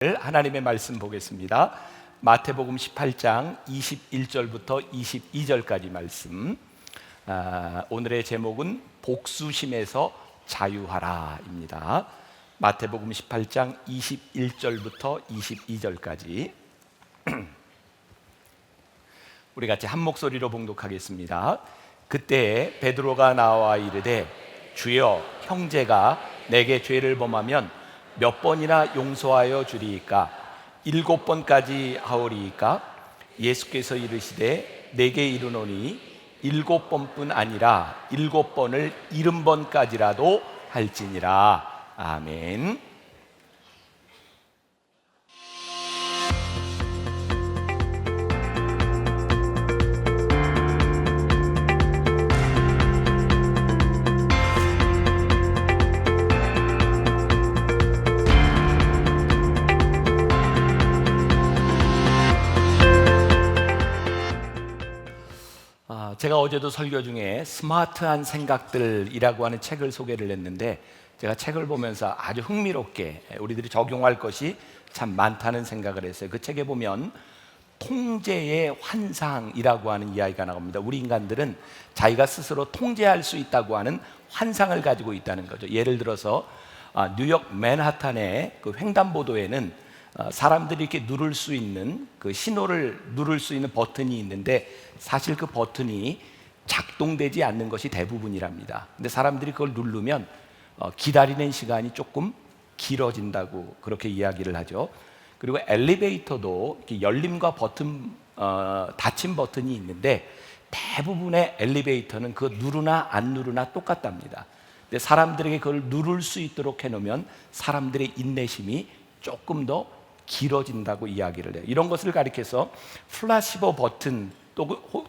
하나님의 말씀 보겠습니다. 마태복음 18장 21절부터 22절까지 말씀. 오늘의 제목은 복수심에서 자유하라입니다. 마태복음 18장 21절부터 22절까지 우리 같이 한 목소리로 봉독하겠습니다. 그때 베드로가 나와 이르되 주여, 형제가 내게 죄를 범하면 몇 번이나 용서하여 주리이까? 7번까지 하오리이까? 예수께서 이르시되 내게 이르노니 7번뿐 아니라 7번을 70번까지라도 할지니라. 아멘. 제가 어제도 설교 중에 스마트한 생각들이라고 하는 책을 소개를 했는데, 제가 책을 보면서 아주 흥미롭게 우리들이 적용할 것이 참 많다는 생각을 했어요. 그 책에 보면 통제의 환상이라고 하는 이야기가 나옵니다. 우리 인간들은 자기가 스스로 통제할 수 있다고 하는 환상을 가지고 있다는 거죠. 예를 들어서 뉴욕 맨하탄의 그 횡단보도에는 사람들이 이렇게 누를 수 있는 그 신호를 누를 수 있는 버튼이 있는데, 사실 그 버튼이 작동되지 않는 것이 대부분이랍니다. 근데 사람들이 그걸 누르면 기다리는 시간이 조금 길어진다고 그렇게 이야기를 하죠. 그리고 엘리베이터도 이렇게 열림과 버튼, 닫힘 버튼이 있는데 대부분의 엘리베이터는 그 누르나 안 누르나 똑같답니다. 근데 사람들에게 그걸 누를 수 있도록 해놓으면 사람들의 인내심이 조금 더 길어진다고 이야기를 해요. 이런 것을 가리켜서 플라시보 버튼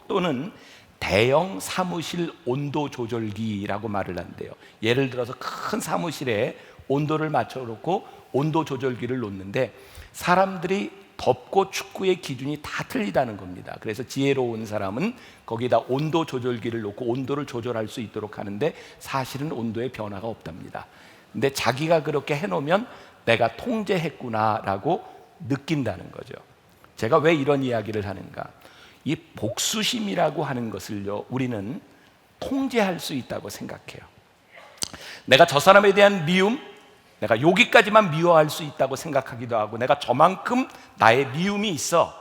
또는 대형 사무실 온도 조절기라고 말을 한대요. 예를 들어서 큰 사무실에 온도를 맞춰놓고 온도 조절기를 놓는데 사람들이 덥고 춥고의 기준이 다 틀리다는 겁니다. 그래서 지혜로운 사람은 거기다 온도 조절기를 놓고 온도를 조절할 수 있도록 하는데 사실은 온도에 변화가 없답니다. 근데 자기가 그렇게 해놓으면 내가 통제했구나라고 느낀다는 거죠. 제가 왜 이런 이야기를 하는가? 이 복수심이라고 하는 것을요, 우리는 통제할 수 있다고 생각해요. 내가 저 사람에 대한 미움, 내가 여기까지만 미워할 수 있다고 생각하기도 하고, 내가 저만큼 나의 미움이 있어.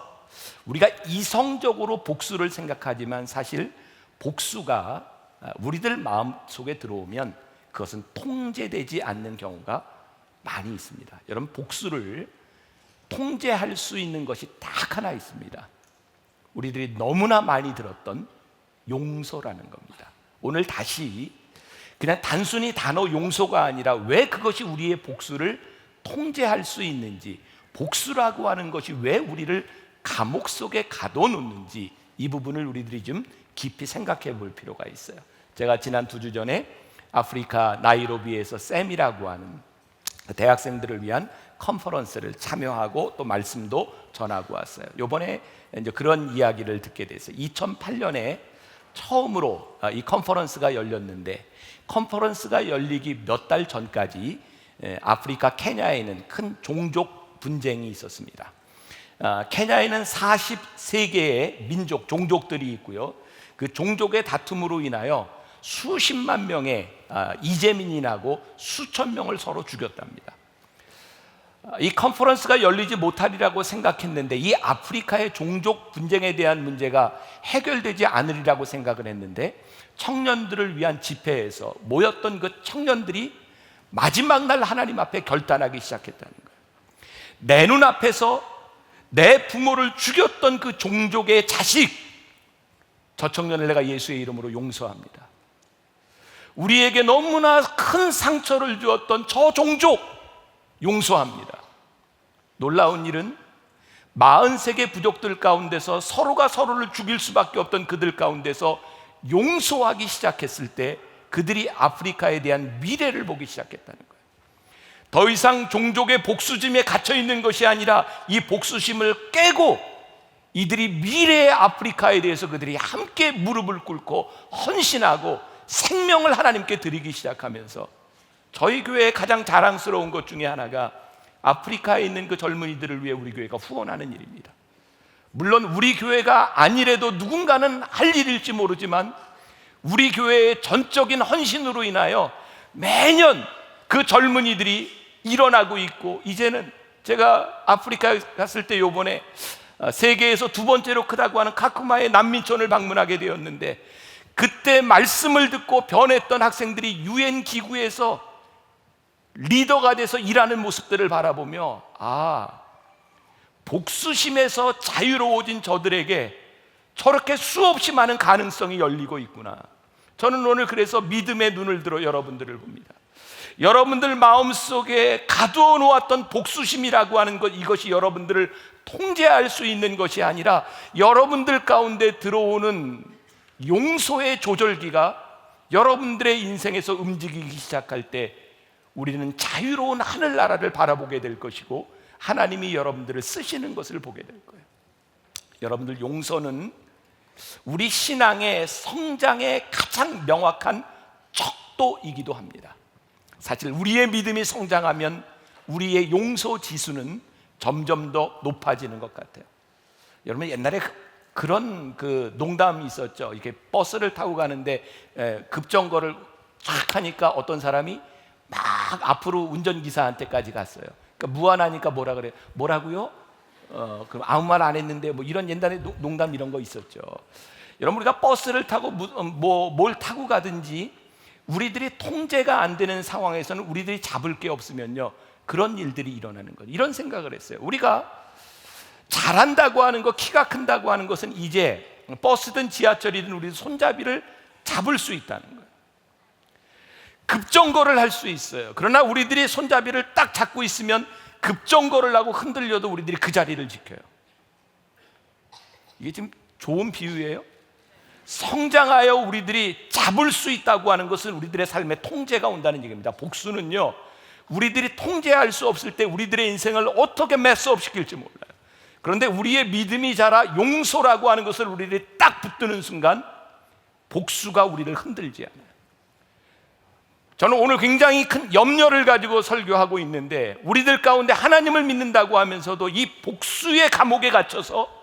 우리가 이성적으로 복수를 생각하지만 사실 복수가 우리들 마음속에 들어오면 그것은 통제되지 않는 경우가 많이 있습니다. 여러분, 복수를 통제할 수 있는 것이 딱 하나 있습니다. 우리들이 너무나 많이 들었던 용서라는 겁니다. 오늘 다시 그냥 단순히 단어 용서가 아니라 왜 그것이 우리의 복수를 통제할 수 있는지, 복수라고 하는 것이 왜 우리를 감옥 속에 가둬놓는지, 이 부분을 우리들이 좀 깊이 생각해 볼 필요가 있어요. 제가 지난 2주 전에 아프리카 나이로비에서 샘이라고 하는 대학생들을 위한 컨퍼런스를 참여하고 또 말씀도 전하고 왔어요. 이번에 이제 그런 이야기를 듣게 됐어요. 2008년에 처음으로 이 컨퍼런스가 열렸는데, 컨퍼런스가 열리기 몇 달 전까지 아프리카 케냐에는 큰 종족 분쟁이 있었습니다. 케냐에는 43개의 민족, 종족들이 있고요. 그 종족의 다툼으로 인하여 수십만 명의 이재민이나고 수천 명을 서로 죽였답니다. 이 컨퍼런스가 열리지 못하리라고 생각했는데, 이 아프리카의 종족 분쟁에 대한 문제가 해결되지 않으리라고 생각을 했는데, 청년들을 위한 집회에서 모였던 그 청년들이 마지막 날 하나님 앞에 결단하기 시작했다는 거예요. 내 눈앞에서 내 부모를 죽였던 그 종족의 자식, 저 청년을 내가 예수의 이름으로 용서합니다. 우리에게 너무나 큰 상처를 주었던 저 종족 용서합니다. 놀라운 일은 43개 부족들 가운데서 서로가 서로를 죽일 수밖에 없던 그들 가운데서 용서하기 시작했을 때 그들이 아프리카에 대한 미래를 보기 시작했다는 거예요. 더 이상 종족의 복수심에 갇혀 있는 것이 아니라 이 복수심을 깨고 이들이 미래의 아프리카에 대해서 그들이 함께 무릎을 꿇고 헌신하고 생명을 하나님께 드리기 시작하면서, 저희 교회의 가장 자랑스러운 것 중에 하나가 아프리카에 있는 그 젊은이들을 위해 우리 교회가 후원하는 일입니다. 물론 우리 교회가 아니래도 누군가는 할 일일지 모르지만 우리 교회의 전적인 헌신으로 인하여 매년 그 젊은이들이 일어나고 있고, 이제는 제가 아프리카에 갔을 때 요번에 세계에서 두 번째로 크다고 하는 카쿠마의 난민촌을 방문하게 되었는데, 그때 말씀을 듣고 변했던 학생들이 유엔 기구에서 리더가 돼서 일하는 모습들을 바라보며, 복수심에서 자유로워진 저들에게 저렇게 수없이 많은 가능성이 열리고 있구나. 저는 오늘 그래서 믿음의 눈을 들어 여러분들을 봅니다. 여러분들 마음속에 가두어 놓았던 복수심이라고 하는 것, 이것이 여러분들을 통제할 수 있는 것이 아니라 여러분들 가운데 들어오는 용서의 조절기가 여러분들의 인생에서 움직이기 시작할 때 우리는 자유로운 하늘나라를 바라보게 될 것이고, 하나님이 여러분들을 쓰시는 것을 보게 될 거예요. 여러분들, 용서는 우리 신앙의 성장의 가장 명확한 척도이기도 합니다. 사실 우리의 믿음이 성장하면 우리의 용서 지수는 점점 더 높아지는 것 같아요. 여러분, 옛날에 그런 농담이 있었죠. 이렇게 버스를 타고 가는데 급정거를 쫙 하니까 어떤 사람이 막 앞으로 운전기사한테까지 갔어요. 그러니까 무안하니까 뭐라 그래요? 뭐라고요? 그럼 아무 말 안 했는데, 뭐 이런 옛날에 농담 이런 거 있었죠. 여러분, 우리가 버스를 타고 뭘 타고 가든지 우리들이 통제가 안 되는 상황에서는 우리들이 잡을 게 없으면요, 그런 일들이 일어나는 거예요. 이런 생각을 했어요. 우리가 잘한다고 하는 것, 키가 큰다고 하는 것은 이제 버스든 지하철이든 우리 손잡이를 잡을 수 있다는 거예요. 급정거를 할 수 있어요. 그러나 우리들이 손잡이를 딱 잡고 있으면 급정거를 하고 흔들려도 우리들이 그 자리를 지켜요. 이게 지금 좋은 비유예요. 성장하여 우리들이 잡을 수 있다고 하는 것은 우리들의 삶에 통제가 온다는 얘기입니다. 복수는요, 우리들이 통제할 수 없을 때 우리들의 인생을 어떻게 메스업 시킬지 몰라요. 그런데 우리의 믿음이 자라 용서라고 하는 것을 우리들이 딱 붙드는 순간 복수가 우리를 흔들지 않아요. 저는 오늘 굉장히 큰 염려를 가지고 설교하고 있는데, 우리들 가운데 하나님을 믿는다고 하면서도 이 복수의 감옥에 갇혀서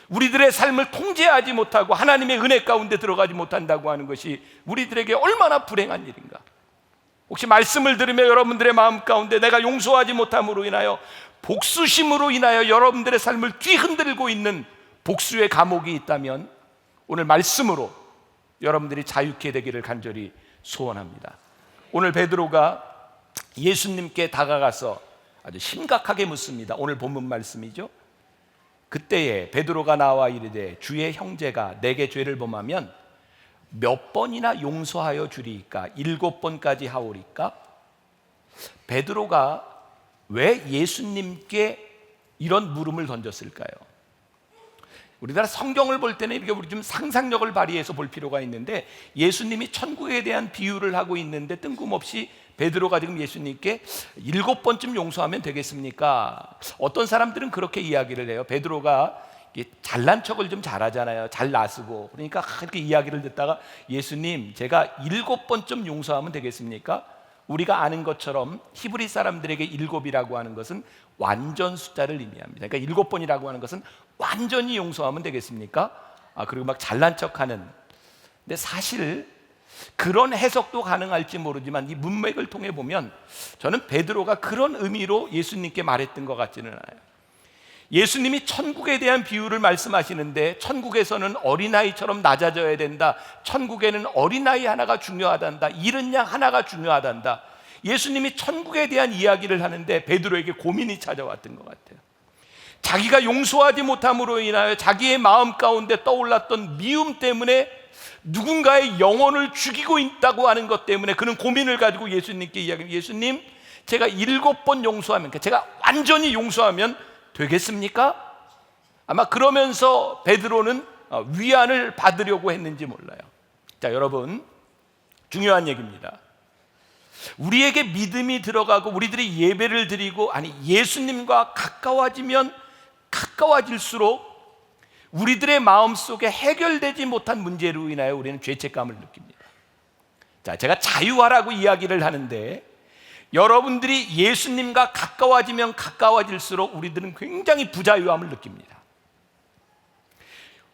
우리들의 삶을 통제하지 못하고 하나님의 은혜 가운데 들어가지 못한다고 하는 것이 우리들에게 얼마나 불행한 일인가. 혹시 말씀을 들으며 여러분들의 마음 가운데 내가 용서하지 못함으로 인하여, 복수심으로 인하여 여러분들의 삶을 뒤흔들고 있는 복수의 감옥이 있다면 오늘 말씀으로 여러분들이 자유케 되기를 간절히 소원합니다. 오늘 베드로가 예수님께 다가가서 아주 심각하게 묻습니다. 오늘 본문 말씀이죠. 그때에 베드로가 나와 이르되 주의 형제가 내게 죄를 범하면 몇 번이나 용서하여 주리이까? 7번까지 하오리까? 베드로가 왜 예수님께 이런 물음을 던졌을까요? 우리나라 성경을 볼 때는 이렇게 우리 좀 상상력을 발휘해서 볼 필요가 있는데, 예수님이 천국에 대한 비유를 하고 있는데 뜬금없이 베드로가 지금 예수님께 7번쯤 용서하면 되겠습니까? 어떤 사람들은 그렇게 이야기를 해요. 베드로가 잘난 척을 좀 잘하잖아요. 잘 나서고. 그러니까 이렇게 이야기를 듣다가, 예수님, 제가 7번쯤 용서하면 되겠습니까? 우리가 아는 것처럼 히브리 사람들에게 7이라고 하는 것은 완전 숫자를 의미합니다. 그러니까 7번이라고 하는 것은 완전히 용서하면 되겠습니까? 그리고 막 잘난 척하는. 근데 사실 그런 해석도 가능할지 모르지만 이 문맥을 통해 보면 저는 베드로가 그런 의미로 예수님께 말했던 것 같지는 않아요. 예수님이 천국에 대한 비유를 말씀하시는데, 천국에서는 어린아이처럼 낮아져야 된다, 천국에는 어린아이 하나가 중요하단다, 이른 양 하나가 중요하단다, 예수님이 천국에 대한 이야기를 하는데 베드로에게 고민이 찾아왔던 것 같아요. 자기가 용서하지 못함으로 인하여 자기의 마음 가운데 떠올랐던 미움 때문에 누군가의 영혼을 죽이고 있다고 하는 것 때문에 그는 고민을 가지고 예수님께 이야기합니다. 예수님, 제가 7번 용서하면, 제가 완전히 용서하면 되겠습니까? 아마 그러면서 베드로는 위안을 받으려고 했는지 몰라요. 자, 여러분, 중요한 얘기입니다. 우리에게 믿음이 들어가고 우리들이 예배를 드리고 예수님과 가까워지면 가까워질수록 우리들의 마음속에 해결되지 못한 문제로 인하여 우리는 죄책감을 느낍니다. 자, 제가 자유하라고 이야기를 하는데 여러분들이 예수님과 가까워지면 가까워질수록 우리들은 굉장히 부자유함을 느낍니다.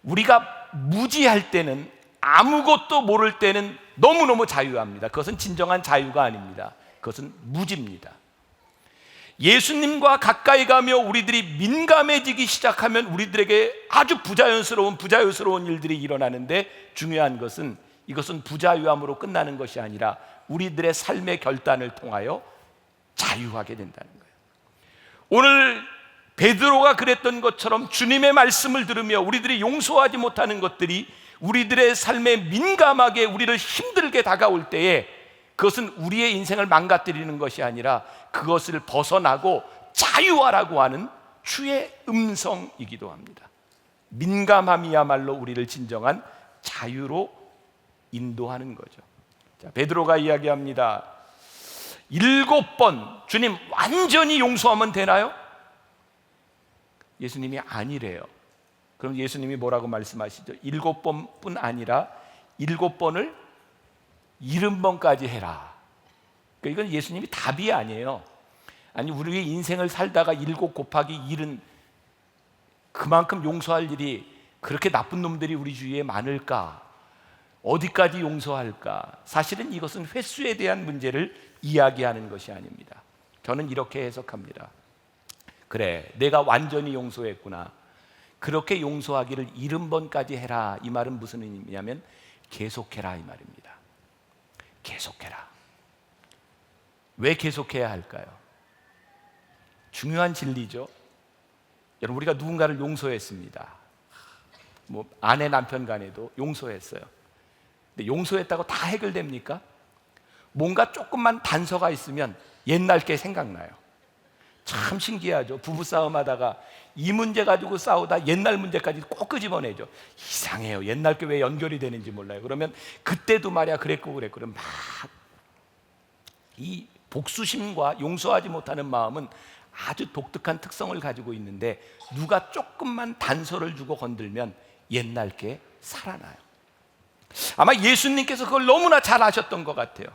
우리가 무지할 때는, 아무것도 모를 때는 너무너무 자유합니다. 그것은 진정한 자유가 아닙니다. 그것은 무지입니다. 예수님과 가까이 가며 우리들이 민감해지기 시작하면 우리들에게 아주 부자연스러운 일들이 일어나는데, 중요한 것은 이것은 부자유함으로 끝나는 것이 아니라 우리들의 삶의 결단을 통하여 자유하게 된다는 거예요. 오늘 베드로가 그랬던 것처럼 주님의 말씀을 들으며 우리들이 용서하지 못하는 것들이 우리들의 삶에 민감하게 우리를 힘들게 다가올 때에, 그것은 우리의 인생을 망가뜨리는 것이 아니라 그것을 벗어나고 자유하라고 하는 주의 음성이기도 합니다. 민감함이야말로 우리를 진정한 자유로 인도하는 거죠. 자, 베드로가 이야기합니다. 7번 주님 완전히 용서하면 되나요? 예수님이 아니래요. 그럼 예수님이 뭐라고 말씀하시죠? 7번뿐 아니라 7번을 70번까지 해라. 그러니까 이건 예수님이 답이 아니에요. 아니, 우리의 인생을 살다가 7 곱하기 1은 그만큼 용서할 일이 그렇게 나쁜 놈들이 우리 주위에 많을까? 어디까지 용서할까? 사실은 이것은 횟수에 대한 문제를 이야기하는 것이 아닙니다. 저는 이렇게 해석합니다. 그래, 내가 완전히 용서했구나. 그렇게 용서하기를 70번까지 해라. 이 말은 무슨 의미냐면 계속해라 이 말입니다. 계속해라. 왜 계속해야 할까요? 중요한 진리죠. 여러분, 우리가 누군가를 용서했습니다. 뭐 아내 남편 간에도 용서했어요. 근데 용서했다고 다 해결됩니까? 뭔가 조금만 단서가 있으면 옛날 게 생각나요. 참 신기하죠. 부부싸움 하다가 이 문제 가지고 싸우다 옛날 문제까지 꼭 끄집어내죠. 이상해요. 옛날 게 왜 연결이 되는지 몰라요. 그러면 그때도 말이야 그랬고 그러면 막 이 복수심과 용서하지 못하는 마음은 아주 독특한 특성을 가지고 있는데, 누가 조금만 단서를 주고 건들면 옛날 게 살아나요. 아마 예수님께서 그걸 너무나 잘 아셨던 것 같아요.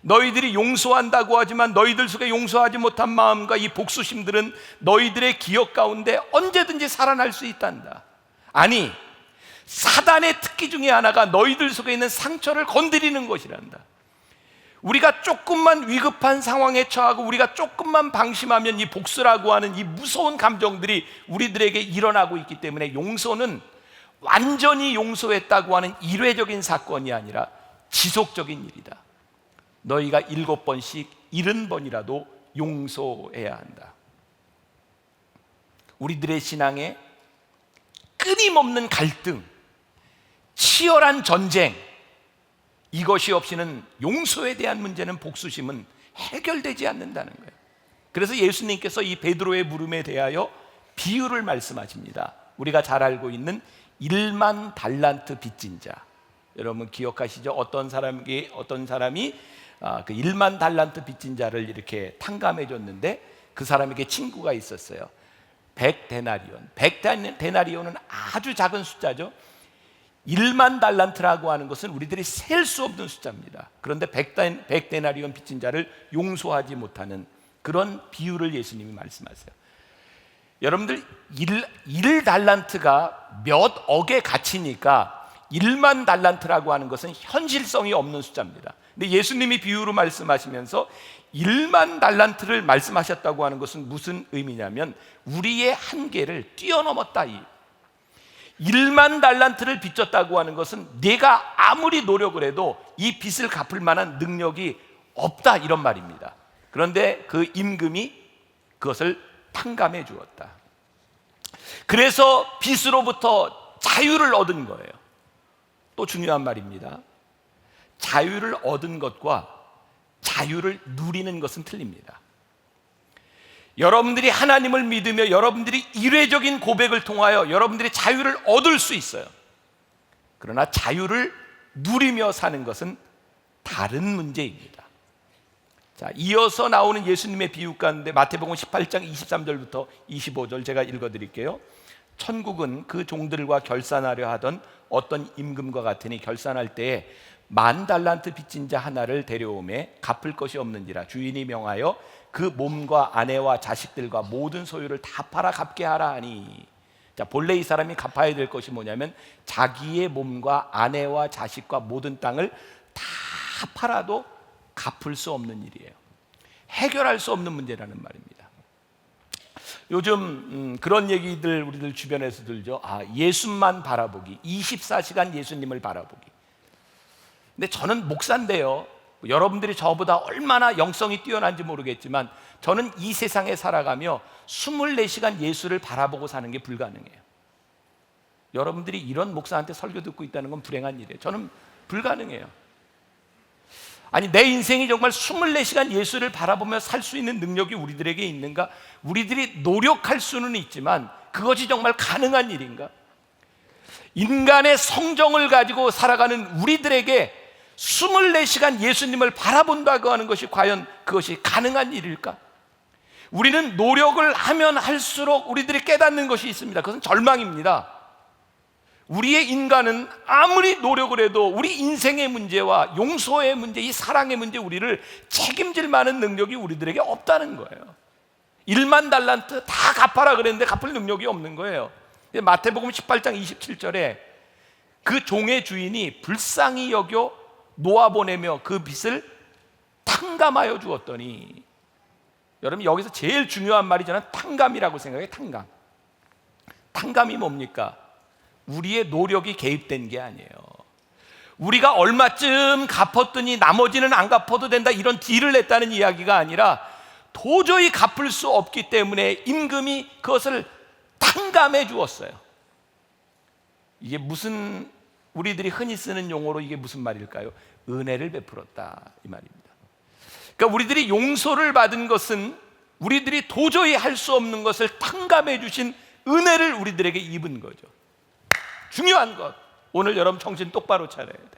너희들이 용서한다고 하지만 너희들 속에 용서하지 못한 마음과 이 복수심들은 너희들의 기억 가운데 언제든지 살아날 수 있단다. 아니, 사단의 특기 중에 하나가 너희들 속에 있는 상처를 건드리는 것이란다. 우리가 조금만 위급한 상황에 처하고 우리가 조금만 방심하면 이 복수라고 하는 이 무서운 감정들이 우리들에게 일어나고 있기 때문에, 용서는 완전히 용서했다고 하는 일회적인 사건이 아니라 지속적인 일이다. 너희가 7번씩 70번이라도 용서해야 한다. 우리들의 신앙에 끊임없는 갈등, 치열한 전쟁, 이것이 없이는 용서에 대한 문제는, 복수심은 해결되지 않는다는 거예요. 그래서 예수님께서 이 베드로의 물음에 대하여 비유를 말씀하십니다. 우리가 잘 알고 있는 1만 달란트 빚진 자, 여러분 기억하시죠? 어떤 사람이 그 1만 달란트 빚진 자를 이렇게 탕감해 줬는데, 그 사람에게 친구가 있었어요. 100데나리온. 100데나리온은 아주 작은 숫자죠. 1만 달란트라고 하는 것은 우리들이 셀 수 없는 숫자입니다. 그런데 100데나리온 빚진 자를 용서하지 못하는 그런 비유를 예수님이 말씀하세요. 여러분들 1달란트가 몇 억의 가치니까 1만 달란트라고 하는 것은 현실성이 없는 숫자입니다. 근데 예수님이 비유로 말씀하시면서 1만 달란트를 말씀하셨다고 하는 것은 무슨 의미냐면 우리의 한계를 뛰어넘었다. 1만 달란트를 빚졌다고 하는 것은 내가 아무리 노력을 해도 이 빚을 갚을 만한 능력이 없다, 이런 말입니다. 그런데 그 임금이 그것을 탕감해 주었다. 그래서 빚으로부터 자유를 얻은 거예요. 또 중요한 말입니다. 자유를 얻은 것과 자유를 누리는 것은 틀립니다. 여러분들이 하나님을 믿으며 여러분들이 일회적인 고백을 통하여 여러분들이 자유를 얻을 수 있어요. 그러나 자유를 누리며 사는 것은 다른 문제입니다. 자, 이어서 나오는 예수님의 비유 가운데 마태복음 18장 23절부터 25절 제가 읽어드릴게요. 천국은 그 종들과 결산하려 하던 어떤 임금과 같으니 결산할 때에 10,000달란트 빚진 자 하나를 데려오매 갚을 것이 없는지라 주인이 명하여 그 몸과 아내와 자식들과 모든 소유를 다 팔아 갚게 하라 하니. 자, 본래 이 사람이 갚아야 될 것이 뭐냐면 자기의 몸과 아내와 자식과 모든 땅을 다 팔아도 갚을 수 없는 일이에요. 해결할 수 없는 문제라는 말입니다. 요즘 그런 얘기들 우리들 주변에서 들죠. 예수만 바라보기, 24시간 예수님을 바라보기. 근데 저는 목사인데요, 여러분들이 저보다 얼마나 영성이 뛰어난지 모르겠지만 저는 이 세상에 살아가며 24시간 예수를 바라보고 사는 게 불가능해요. 여러분들이 이런 목사한테 설교 듣고 있다는 건 불행한 일이에요. 저는 불가능해요. 아니, 내 인생이 정말 24시간 예수를 바라보며 살 수 있는 능력이 우리들에게 있는가? 우리들이 노력할 수는 있지만 그것이 정말 가능한 일인가? 인간의 성정을 가지고 살아가는 우리들에게 24시간 예수님을 바라본다고 하는 것이 과연 그것이 가능한 일일까? 우리는 노력을 하면 할수록 우리들이 깨닫는 것이 있습니다. 그것은 절망입니다. 우리의 인간은 아무리 노력을 해도 우리 인생의 문제와 용서의 문제, 이 사랑의 문제, 우리를 책임질 만한 능력이 우리들에게 없다는 거예요. 10,000달란트 다 갚아라 그랬는데 갚을 능력이 없는 거예요. 마태복음 18장 27절에 그 종의 주인이 불쌍히 여겨 놓아보내며 그 빚을 탕감하여 주었더니, 여러분 여기서 제일 중요한 말이 저는 탕감이라고 생각해요. 탕감이 뭡니까? 우리의 노력이 개입된 게 아니에요. 우리가 얼마쯤 갚았더니 나머지는 안 갚아도 된다, 이런 딜을 냈다는 이야기가 아니라 도저히 갚을 수 없기 때문에 임금이 그것을 탕감해 주었어요. 이게 무슨, 우리들이 흔히 쓰는 용어로 이게 무슨 말일까요? 은혜를 베풀었다, 이 말입니다. 그러니까 우리들이 용서를 받은 것은 우리들이 도저히 할 수 없는 것을 탕감해 주신 은혜를 우리들에게 입은 거죠. 중요한 것, 오늘 여러분 정신 똑바로 차려야 돼.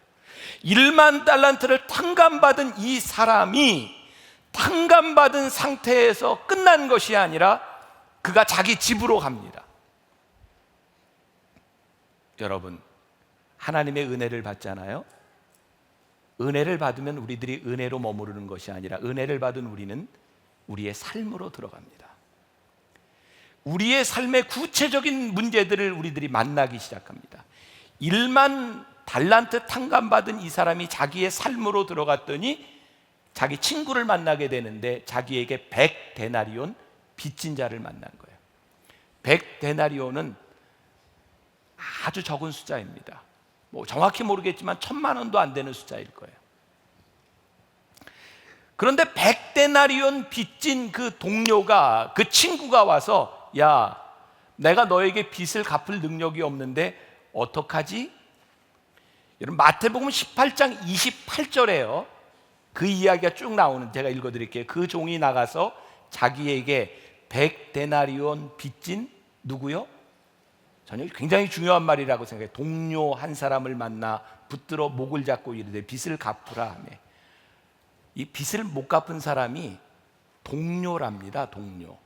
10,000달란트를 탕감받은 이 사람이 탕감받은 상태에서 끝난 것이 아니라 그가 자기 집으로 갑니다. 여러분, 하나님의 은혜를 받잖아요. 은혜를 받으면 우리들이 은혜로 머무르는 것이 아니라 은혜를 받은 우리는 우리의 삶으로 들어갑니다. 우리의 삶의 구체적인 문제들을 우리들이 만나기 시작합니다. 10,000달란트 탕감받은 이 사람이 자기의 삶으로 들어갔더니 자기 친구를 만나게 되는데 자기에게 100데나리온 빚진 자를 만난 거예요. 100데나리온은 아주 적은 숫자입니다. 정확히 모르겠지만 1,000,000원도 안 되는 숫자일 거예요. 그런데 100데나리온 빚진 그 동료가, 그 친구가 와서, 야, 내가 너에게 빚을 갚을 능력이 없는데 어떡하지? 여러분 마태복음 18장 28절에요 그 이야기가 쭉 나오는, 제가 읽어드릴게요. 그 종이 나가서 자기에게 100데나리온 빚진 누구요? 저는 굉장히 중요한 말이라고 생각해요. 동료 한 사람을 만나 붙들어 목을 잡고 이르되 빚을 갚으라 하며, 이 빚을 못 갚은 사람이 동료랍니다. 동료.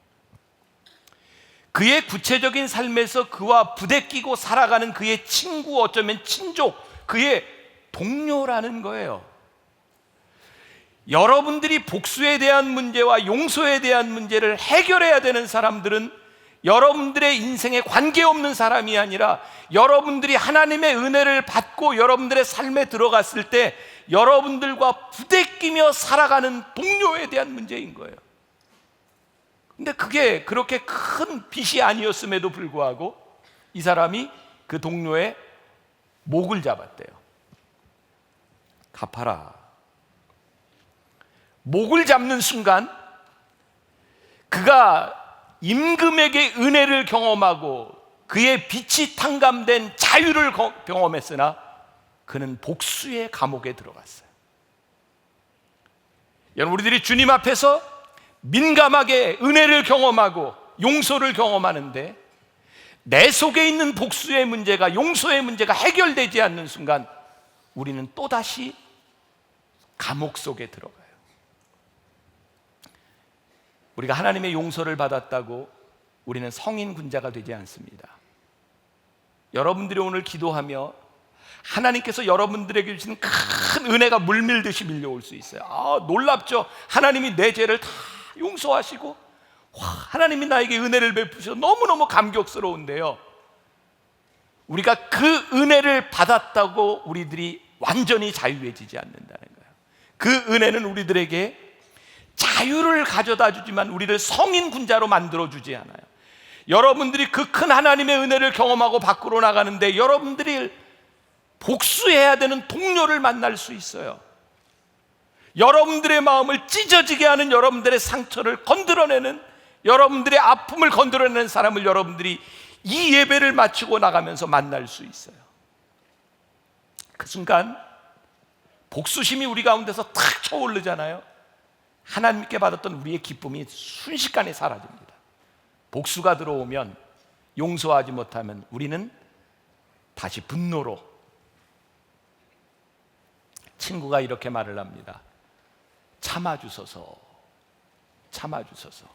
그의 구체적인 삶에서 그와 부대끼고 살아가는 그의 친구, 어쩌면 친족, 그의 동료라는 거예요. 여러분들이 복수에 대한 문제와 용서에 대한 문제를 해결해야 되는 사람들은 여러분들의 인생에 관계없는 사람이 아니라 여러분들이 하나님의 은혜를 받고 여러분들의 삶에 들어갔을 때 여러분들과 부대끼며 살아가는 동료에 대한 문제인 거예요. 근데 그게 그렇게 큰 빚이 아니었음에도 불구하고 이 사람이 그 동료의 목을 잡았대요. 갚아라. 목을 잡는 순간 그가 임금에게 은혜를 경험하고 그의 빚이 탕감된 자유를 경험했으나 그는 복수의 감옥에 들어갔어요. 여러분, 우리들이 주님 앞에서 민감하게 은혜를 경험하고 용서를 경험하는데 내 속에 있는 복수의 문제가, 용서의 문제가 해결되지 않는 순간 우리는 또다시 감옥 속에 들어가요. 우리가 하나님의 용서를 받았다고 우리는 성인 군자가 되지 않습니다. 여러분들이 오늘 기도하며 하나님께서 여러분들에게 주시는 큰 은혜가 물밀듯이 밀려올 수 있어요. 놀랍죠? 하나님이 내 죄를 다 용서하시고, 하나님이 나에게 은혜를 베푸셔서 너무너무 감격스러운데요, 우리가 그 은혜를 받았다고 우리들이 완전히 자유해지지 않는다는 거예요. 그 은혜는 우리들에게 자유를 가져다 주지만 우리를 성인 군자로 만들어주지 않아요. 여러분들이 그 큰 하나님의 은혜를 경험하고 밖으로 나가는데 여러분들이 복수해야 되는 동료를 만날 수 있어요. 여러분들의 마음을 찢어지게 하는, 여러분들의 상처를 건드려내는, 여러분들의 아픔을 건드려내는 사람을 여러분들이 이 예배를 마치고 나가면서 만날 수 있어요. 그 순간 복수심이 우리 가운데서 탁 쳐오르잖아요. 하나님께 받았던 우리의 기쁨이 순식간에 사라집니다. 복수가 들어오면, 용서하지 못하면 우리는 다시 분노로. 친구가 이렇게 말을 합니다. 참아주소서, 참아주소서.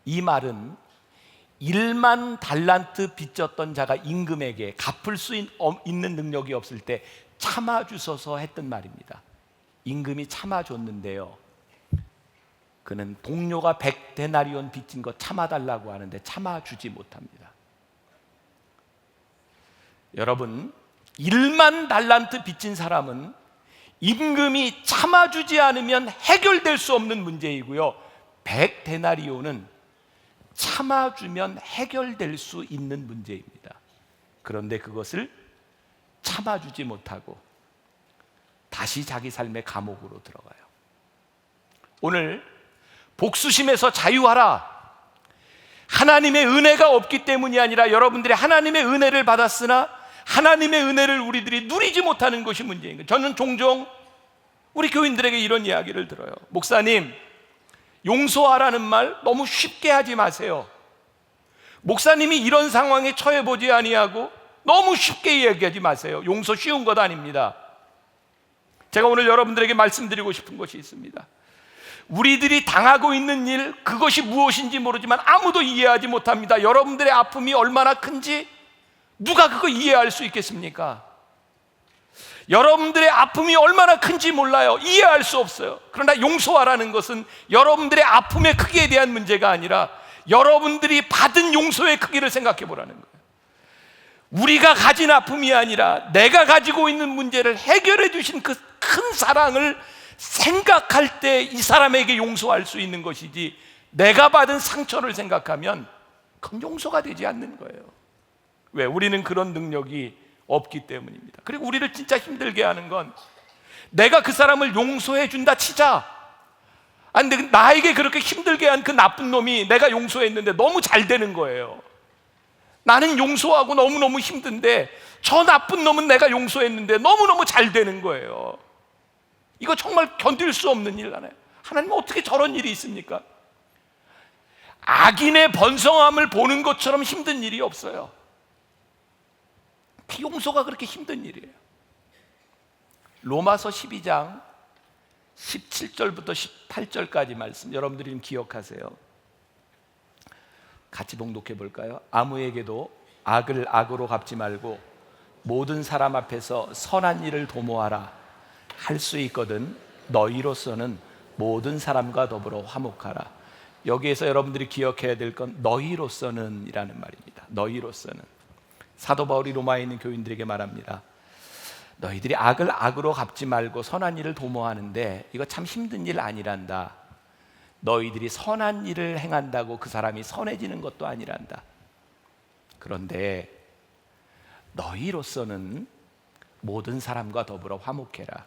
이 말은 1만 달란트 빚졌던 자가 임금에게 갚을 수 있는 능력이 없을 때 참아주소서 했던 말입니다. 임금이 참아줬는데요, 그는 동료가 100데나리온 빚진 거 참아달라고 하는데 참아주지 못합니다. 여러분, 1만 달란트 빚진 사람은 임금이 참아주지 않으면 해결될 수 없는 문제이고요, 100데나리온은 참아주면 해결될 수 있는 문제입니다. 그런데 그것을 참아주지 못하고 다시 자기 삶의 감옥으로 들어가요. 오늘 복수심에서 자유하라. 하나님의 은혜가 없기 때문이 아니라 여러분들이 하나님의 은혜를 받았으나 하나님의 은혜를 우리들이 누리지 못하는 것이 문제인 거예요. 저는 종종 우리 교인들에게 이런 이야기를 들어요. 목사님, 용서하라는 말 너무 쉽게 하지 마세요. 목사님이 이런 상황에 처해보지 아니하고 너무 쉽게 얘기하지 마세요. 용서 쉬운 것 아닙니다. 제가 오늘 여러분들에게 말씀드리고 싶은 것이 있습니다. 우리들이 당하고 있는 일, 그것이 무엇인지 모르지만 아무도 이해하지 못합니다. 여러분들의 아픔이 얼마나 큰지 누가 그거 이해할 수 있겠습니까? 여러분들의 아픔이 얼마나 큰지 몰라요. 이해할 수 없어요. 그러나 용서하라는 것은 여러분들의 아픔의 크기에 대한 문제가 아니라 여러분들이 받은 용서의 크기를 생각해 보라는 거예요. 우리가 가진 아픔이 아니라 내가 가지고 있는 문제를 해결해 주신 그 큰 사랑을 생각할 때 이 사람에게 용서할 수 있는 것이지, 내가 받은 상처를 생각하면 그건 용서가 되지 않는 거예요. 왜? 우리는 그런 능력이 없기 때문입니다. 그리고 우리를 진짜 힘들게 하는 건, 내가 그 사람을 용서해 준다 치자. 아니, 근데 나에게 그렇게 힘들게 한 그 나쁜 놈이 내가 용서했는데 너무 잘 되는 거예요. 나는 용서하고 너무너무 힘든데 저 나쁜 놈은 내가 용서했는데 너무너무 잘 되는 거예요. 이거 정말 견딜 수 없는 일 아니에요. 하나님은 어떻게 저런 일이 있습니까? 악인의 번성함을 보는 것처럼 힘든 일이 없어요. 용서가 그렇게 힘든 일이에요. 로마서 12장 17절부터 18절까지 말씀, 여러분들이 좀 기억하세요. 같이 봉독해 볼까요? 아무에게도 악을 악으로 갚지 말고 모든 사람 앞에서 선한 일을 도모하라. 할 수 있거든 너희로서는 모든 사람과 더불어 화목하라. 여기에서 여러분들이 기억해야 될 건 너희로서는 이라는 말입니다. 너희로서는. 사도 바울이 로마에 있는 교인들에게 말합니다. 너희들이 악을 악으로 갚지 말고 선한 일을 도모하는데 이거 참 힘든 일 아니란다. 너희들이 선한 일을 행한다고 그 사람이 선해지는 것도 아니란다. 그런데 너희로서는 모든 사람과 더불어 화목해라.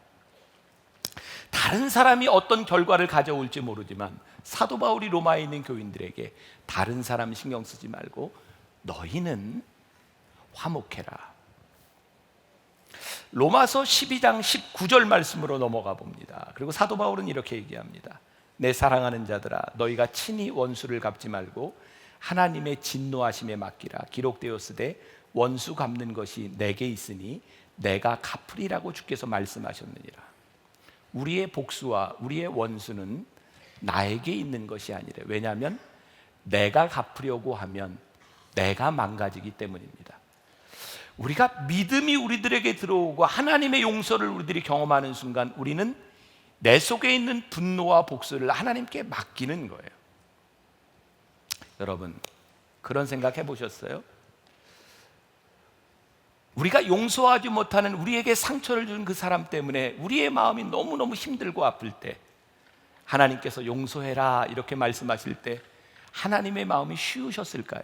다른 사람이 어떤 결과를 가져올지 모르지만 사도 바울이 로마에 있는 교인들에게 다른 사람 신경 쓰지 말고 너희는 화목해라. 로마서 12장 19절 말씀으로 넘어가 봅니다. 그리고 사도 바울은 이렇게 얘기합니다. 내 사랑하는 자들아, 너희가 친히 원수를 갚지 말고 하나님의 진노하심에 맡기라. 기록되었으되 원수 갚는 것이 내게 있으니 내가 갚으리라고 주께서 말씀하셨느니라. 우리의 복수와 우리의 원수는 나에게 있는 것이 아니래. 왜냐하면 내가 갚으려고 하면 내가 망가지기 때문입니다. 우리가 믿음이 우리들에게 들어오고 하나님의 용서를 우리들이 경험하는 순간 우리는 내 속에 있는 분노와 복수를 하나님께 맡기는 거예요. 여러분, 그런 생각 해보셨어요? 우리가 용서하지 못하는, 우리에게 상처를 준 그 사람 때문에 우리의 마음이 너무너무 힘들고 아플 때 하나님께서 용서해라 이렇게 말씀하실 때 하나님의 마음이 쉬우셨을까요?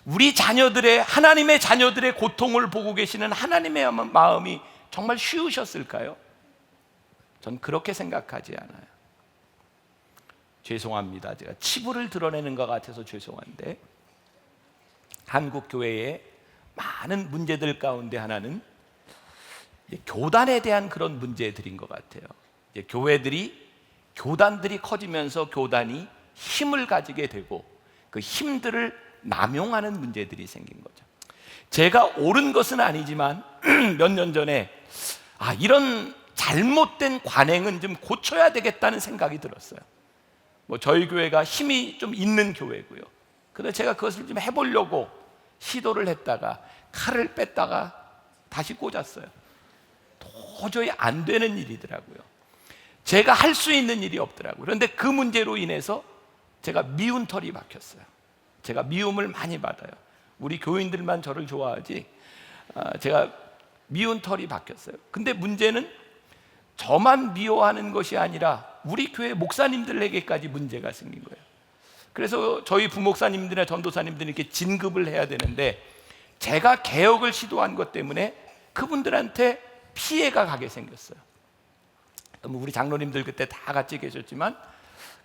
우리 자녀들의, 하나님의 자녀들의 고통을 보고 계시는 하나님의 마음이 정말 쉬우셨을까요? 전 그렇게 생각하지 않아요. 죄송합니다. 제가 치부를 드러내는 것 같아서 죄송한데, 한국 교회의 많은 문제들 가운데 하나는 교단에 대한 그런 문제들인 것 같아요. 교단들이 커지면서 교단이 힘을 가지게 되고 그 힘들을 남용하는 문제들이 생긴 거죠. 제가 옳은 것은 아니지만 몇 년 전에 이런 잘못된 관행은 좀 고쳐야 되겠다는 생각이 들었어요. 저희 교회가 힘이 좀 있는 교회고요. 그래서 제가 그것을 좀 해보려고 시도를 했다가 칼을 뺐다가 다시 꽂았어요. 도저히 안 되는 일이더라고요. 제가 할 수 있는 일이 없더라고요. 그런데 그 문제로 인해서 제가 미운 털이 박혔어요. 제가 미움을 많이 받아요. 우리 교인들만 저를 좋아하지 제가 미운 털이 박혔어요. 근데 문제는 저만 미워하는 것이 아니라 우리 교회 목사님들에게까지 문제가 생긴 거예요. 그래서 저희 부목사님들이나 전도사님들이 이렇게 진급을 해야 되는데 제가 개혁을 시도한 것 때문에 그분들한테 피해가 가게 생겼어요. 우리 장로님들 그때 다 같이 계셨지만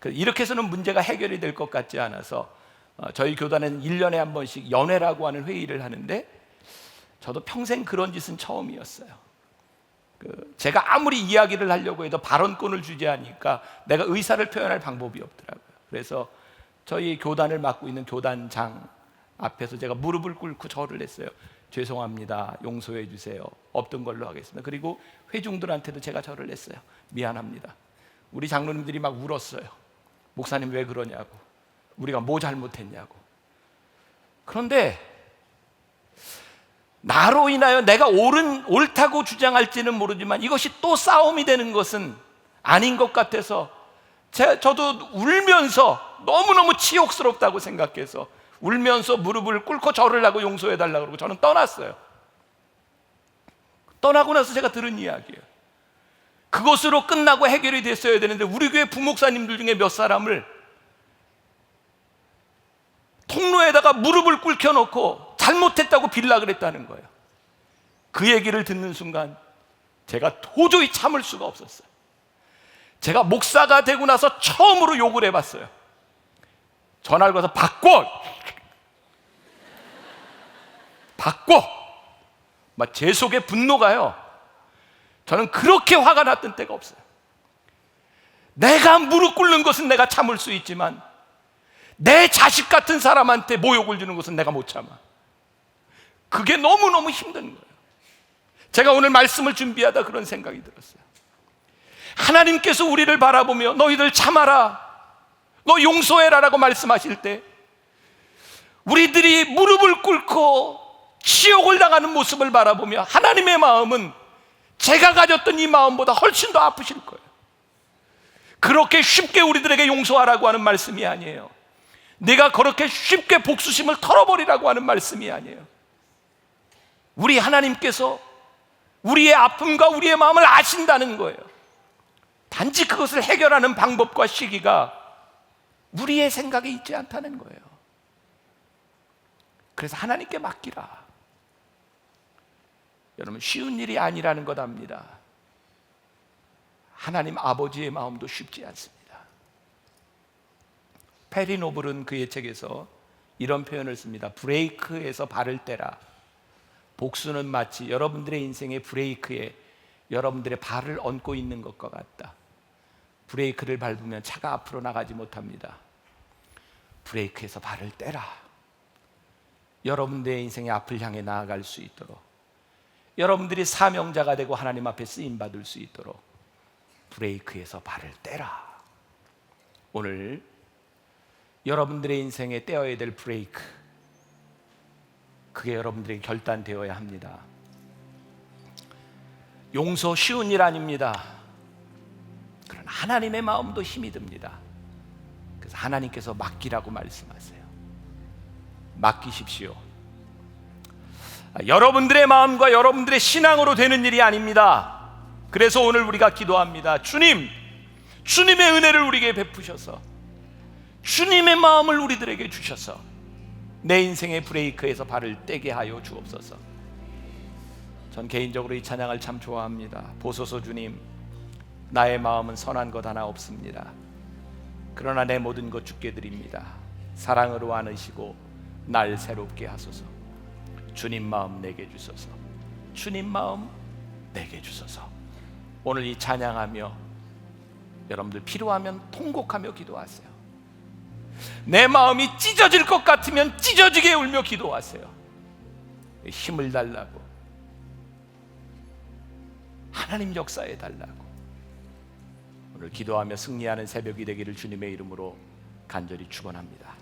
이렇게 해서는 문제가 해결이 될 것 같지 않아서 저희 교단은 1년에 한 번씩 연회라고 하는 회의를 하는데 저도 평생 그런 짓은 처음이었어요. 제가 아무리 이야기를 하려고 해도 발언권을 주지 않으니까 내가 의사를 표현할 방법이 없더라고요. 그래서 저희 교단을 맡고 있는 교단장 앞에서 제가 무릎을 꿇고 절을 했어요. 죄송합니다. 용서해 주세요. 없던 걸로 하겠습니다. 그리고 회중들한테도 제가 절을 했어요. 미안합니다. 우리 장로님들이 막 울었어요. 목사님 왜 그러냐고, 우리가 뭐 잘못했냐고. 그런데 나로 인하여 내가 옳다고 주장할지는 모르지만 이것이 또 싸움이 되는 것은 아닌 것 같아서 저도 울면서 너무너무 치욕스럽다고 생각해서 울면서 무릎을 꿇고 절을 하고 용서해달라고 그러고 저는 떠났어요. 떠나고 나서 제가 들은 이야기예요. 그것으로 끝나고 해결이 됐어야 되는데 우리 교회 부목사님들 중에 몇 사람을 통로에다가 무릎을 꿇혀놓고 잘못했다고 빌라 그랬다는 거예요. 그 얘기를 듣는 순간 제가 도저히 참을 수가 없었어요. 제가 목사가 되고 나서 처음으로 욕을 해봤어요. 전화를 걸어서 바꿔! 막 제 속에 분노가요. 저는 그렇게 화가 났던 때가 없어요. 내가 무릎 꿇는 것은 내가 참을 수 있지만 내 자식 같은 사람한테 모욕을 주는 것은 내가 못 참아. 그게 너무너무 힘든 거예요. 제가 오늘 말씀을 준비하다 그런 생각이 들었어요. 하나님께서 우리를 바라보며 너희들 참아라, 너 용서해라 라고 말씀하실 때 우리들이 무릎을 꿇고 치욕을 당하는 모습을 바라보며 하나님의 마음은 제가 가졌던 이 마음보다 훨씬 더 아프실 거예요. 그렇게 쉽게 우리들에게 용서하라고 하는 말씀이 아니에요. 네가 그렇게 쉽게 복수심을 털어버리라고 하는 말씀이 아니에요. 우리 하나님께서 우리의 아픔과 우리의 마음을 아신다는 거예요. 단지 그것을 해결하는 방법과 시기가 우리의 생각에 있지 않다는 거예요. 그래서 하나님께 맡기라. 여러분, 쉬운 일이 아니라는 것 압니다. 하나님 아버지의 마음도 쉽지 않습니다. 페리 노블은 그의 책에서 이런 표현을 씁니다. 브레이크에서 발을 떼라. 복수는 마치 여러분들의 인생의 브레이크에 여러분들의 발을 얹고 있는 것과 같다. 브레이크를 밟으면 차가 앞으로 나가지 못합니다. 브레이크에서 발을 떼라. 여러분들의 인생의 앞을 향해 나아갈 수 있도록, 여러분들이 사명자가 되고 하나님 앞에 쓰임받을 수 있도록 브레이크에서 발을 떼라. 오늘 여러분들의 인생에 떼어야 될 브레이크, 그게 여러분들에게 결단되어야 합니다. 용서 쉬운 일 아닙니다. 그러나 하나님의 마음도 힘이 듭니다. 그래서 하나님께서 맡기라고 말씀하세요. 맡기십시오. 여러분들의 마음과 여러분들의 신앙으로 되는 일이 아닙니다. 그래서 오늘 우리가 기도합니다. 주님, 주님의 은혜를 우리에게 베푸셔서 주님의 마음을 우리들에게 주셔서 내 인생의 브레이크에서 발을 떼게 하여 주옵소서. 전 개인적으로 이 찬양을 참 좋아합니다. 보소서 주님, 나의 마음은 선한 것 하나 없습니다. 그러나 내 모든 것 주께 드립니다. 사랑으로 안으시고 날 새롭게 하소서. 주님 마음 내게 주소서. 주님 마음 내게 주소서. 오늘 이 찬양하며 여러분들 필요하면 통곡하며 기도하세요. 내 마음이 찢어질 것 같으면 찢어지게 울며 기도하세요. 힘을 달라고, 하나님 역사해 달라고. 오늘 기도하며 승리하는 새벽이 되기를 주님의 이름으로 간절히 축원합니다.